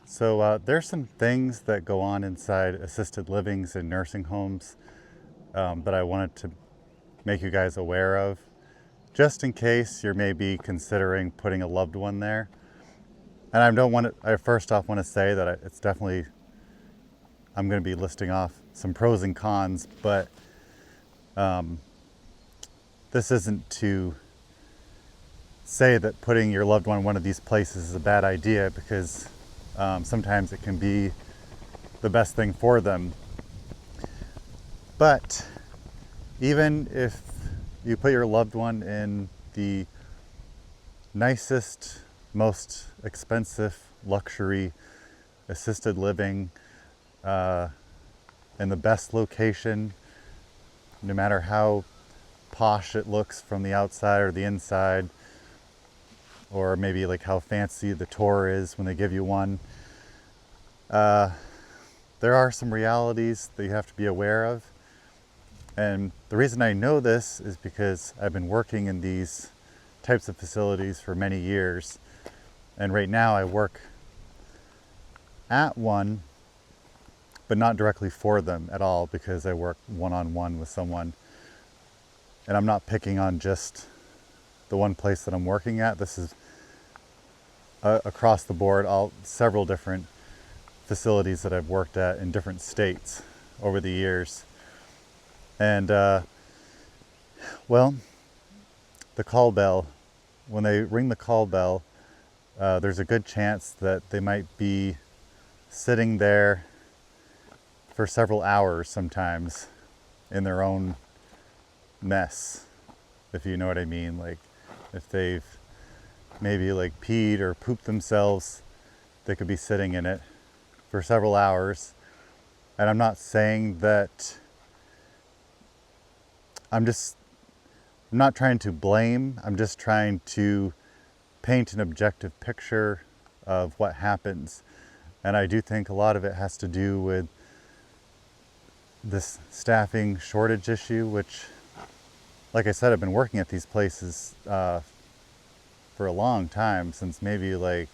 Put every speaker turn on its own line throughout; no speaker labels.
So there's some things that go on inside assisted livings and nursing homes that I wanted to make you guys aware of, just in case you're maybe considering putting a loved one there. And I don't want to, I first off want to say that it's definitely, I'm going to be listing off some pros and cons, but this isn't to say that putting your loved one in one of these places is a bad idea, because sometimes it can be the best thing for them. But even if you put your loved one in the nicest, most expensive luxury assisted living in the best location, no matter how posh it looks from the outside or the inside, or maybe like how fancy the tour is when they give you one, there are some realities that you have to be aware of. And the reason I know this is because I've been working in these types of facilities for many years. And right now I work at one, but not directly for them at all, because I work one-on-one with someone. And I'm not picking on just the one place that I'm working at. This is across the board, several different facilities that I've worked at in different states over the years. And well, the call bell, when they ring the call bell, there's a good chance that they might be sitting there for several hours sometimes in their own mess, if you know what I mean. Like if they've maybe like peed or pooped themselves, they could be sitting in it for several hours. And I'm not saying that, I'm not trying to blame, I'm just trying to paint an objective picture of what happens. And I do think a lot of it has to do with this staffing shortage issue, which, like I said, I've been working at these places for a long time, since maybe like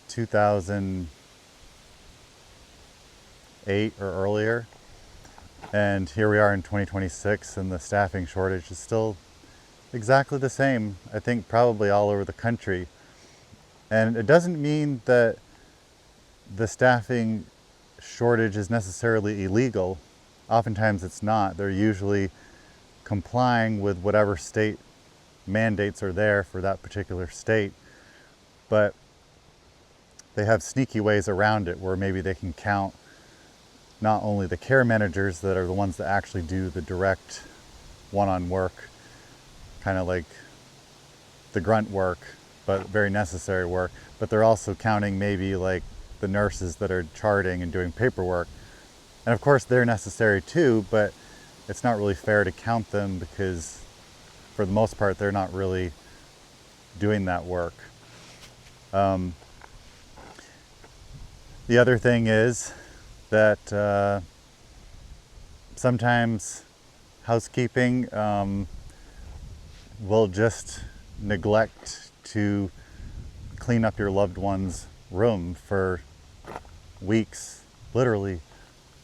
2008 or earlier. And here we are in 2026, and the staffing shortage is still exactly the same, I think probably all over the country. And it doesn't mean that the staffing shortage is necessarily illegal. Oftentimes it's not. They're usually complying with whatever state mandates are there for that particular state. But they have sneaky ways around it, where maybe they can count not only the care managers that are the ones that actually do the direct one-on work, kind of like the grunt work, but very necessary work, but they're also counting maybe like the nurses that are charting and doing paperwork. And of course they're necessary too, but it's not really fair to count them, because for the most part they're not really doing that work. The other thing is that sometimes housekeeping will just neglect to clean up your loved one's room for weeks, literally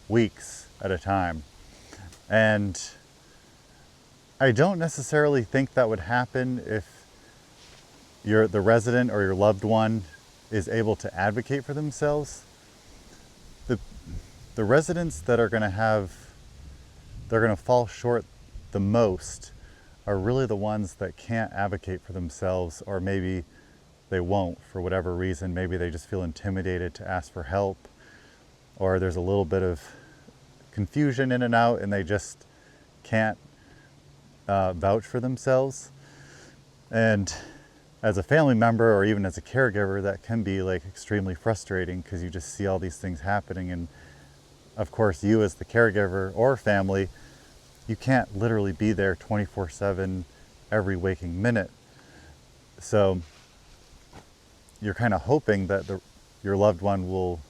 weeks at a time. And I don't necessarily think that would happen if the resident or your loved one is able to advocate for themselves. The residents that are going to fall short the most are really the ones that can't advocate for themselves, or maybe they won't for whatever reason. Maybe they just feel intimidated to ask for help, or there's a little bit of confusion in and out and they just can't vouch for themselves. And as a family member or even as a caregiver, that can be like extremely frustrating, because you just see all these things happening. And of course, you as the caregiver or family, you can't literally be there 24/7 every waking minute. So you're kind of hoping that your loved one will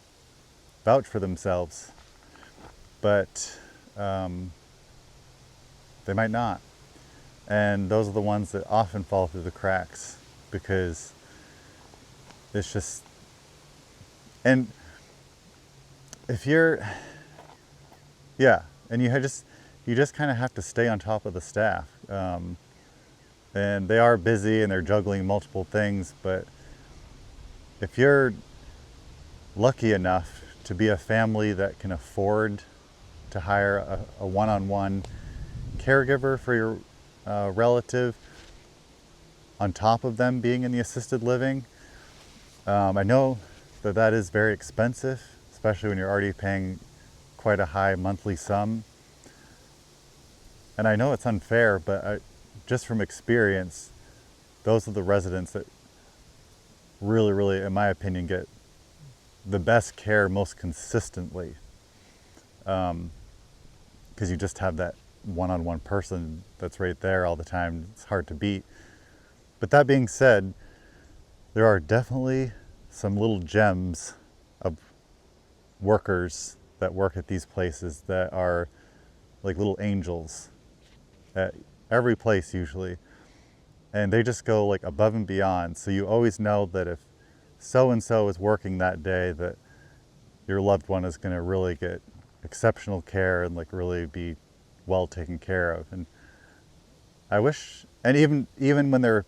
vouch for themselves, but they might not. And those are the ones that often fall through the cracks, because it's just, And if you're, yeah, and you just kind of have to stay on top of the staff. And they are busy and they're juggling multiple things, but if you're lucky enough to be a family that can afford to hire a one-on-one caregiver for your relative on top of them being in the assisted living, I know that that is very expensive, especially when you're already paying quite a high monthly sum. And I know it's unfair, but just from experience, those are the residents that really, in my opinion, get the best care most consistently. Because you just have that one-on-one person that's right there all the time. It's hard to beat. But that being said, there are definitely some little gems of workers that work at these places that are like little angels at every place usually. And they just go like above and beyond. So you always know that if so-and-so is working that day, that your loved one is going to really get exceptional care and like really be well taken care of. And I wish, and even when they're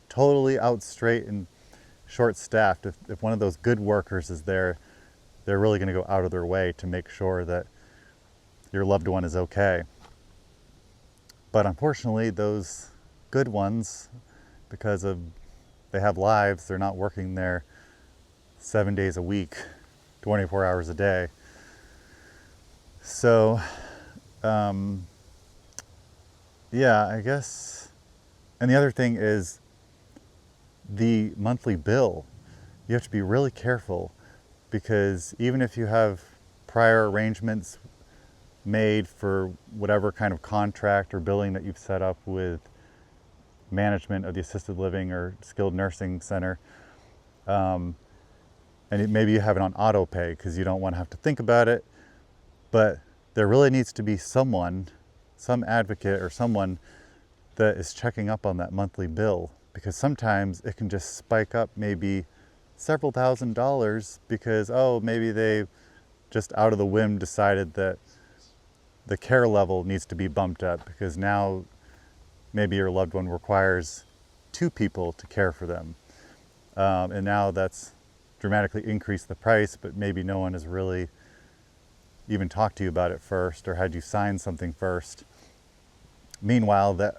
totally out straight and short-staffed, if one of those good workers is there, they're really going to go out of their way to make sure that your loved one is okay. But unfortunately, those good ones, because they have lives, they're not working there 7 days a week, 24 hours a day. So, yeah, I guess. And the other thing is the monthly bill. You have to be really careful, because even if you have prior arrangements made for whatever kind of contract or billing that you've set up with management of the assisted living or skilled nursing center, and maybe you have it on auto pay because you don't want to have to think about it, but there really needs to be someone, some advocate or someone that is checking up on that monthly bill, because sometimes it can just spike up maybe several $1,000s because, oh, maybe they just out of the whim decided that the care level needs to be bumped up because now maybe your loved one requires 2 people to care for them. And now that's dramatically increased the price, but maybe no one has really even talked to you about it first or had you sign something first. Meanwhile, that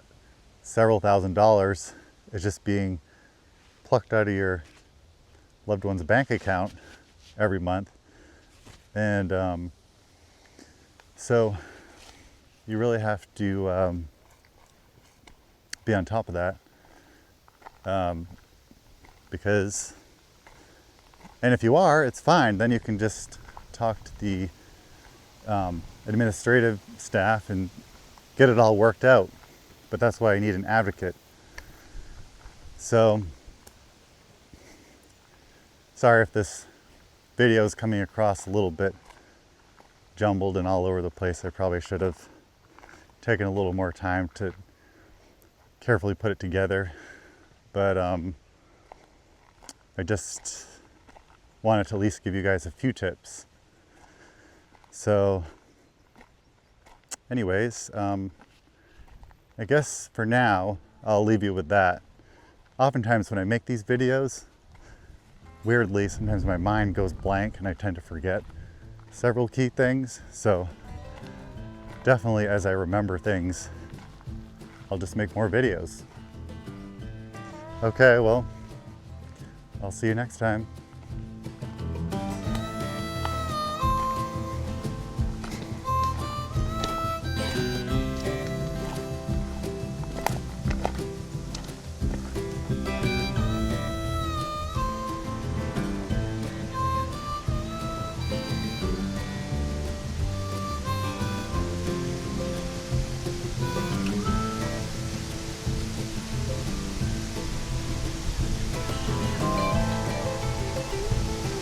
several $1,000s is just being plucked out of your loved one's bank account every month. And so you really have to be on top of that, because, and if you are, it's fine. Then you can just talk to the administrative staff and get it all worked out. But that's why you need an advocate. So, sorry if this video is coming across a little bit jumbled and all over the place. I probably should have taken a little more time to carefully put it together. But I just wanted to at least give you guys a few tips. So anyways, I guess for now, I'll leave you with that. Oftentimes when I make these videos, weirdly, sometimes my mind goes blank and I tend to forget several key things. So definitely as I remember things, I'll just make more videos. Okay, well, I'll see you next time.